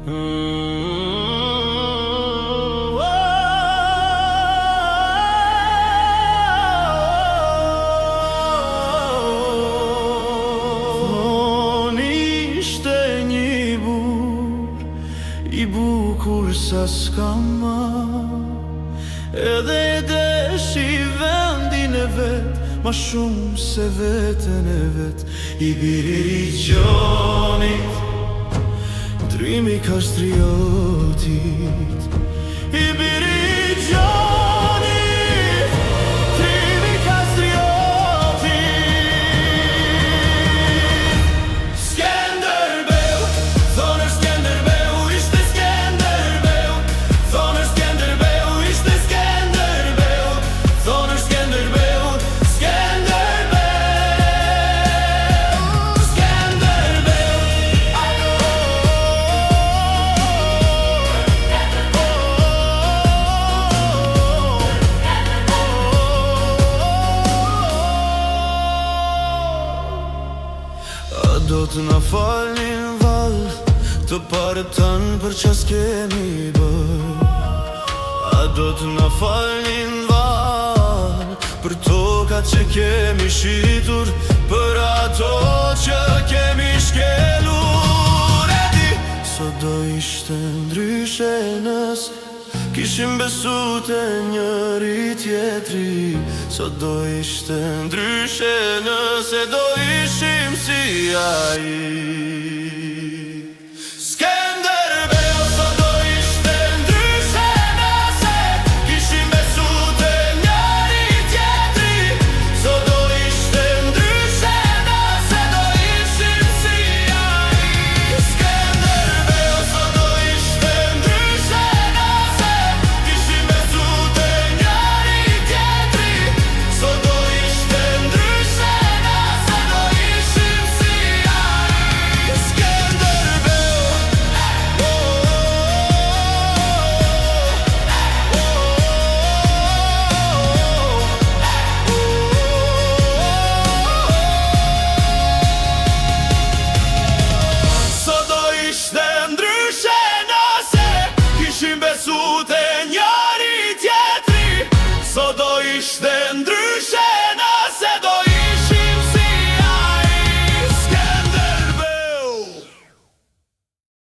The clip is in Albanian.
Ishte një burr I bukur sa s'ka ma, edhe e deshi vendin e vet ma shumë se veten e vet. I biri i gjonit, ndrymi kastriotit. I biri i gjonit, ndrymi kastriotit. Skenderbeu, thonë Skenderbeu, ishte Skenderbeu. Thonë Skenderbeu, ishte Skenderbeu. Thonë Skenderbeu, Skenderbeu. Skenderbeu, a do të na falnin val të parët tanë për qa s'kemi bër? A do të na falnin val për tokat që kemi shitur, për ato që kemi shkelur? E di, sot do ishte ndryshe nëse kishim besu të njëri tjetri. Sot do ishte ndryshe nëse do ishim si ai. Skenderbeu, sot do ishte ndryshe nëse kishim besu të njëri tjetri. Sot do ishte ndryshe nëse do ishim si ai. Skenderbeu, sot do ishte ndryshe nëse kishim besu të njëri tjetri. Sot do ishte ndryshe nëse do ishim si ai. Skenderbeu, sot do ishte ndryshe nëse kishim besu të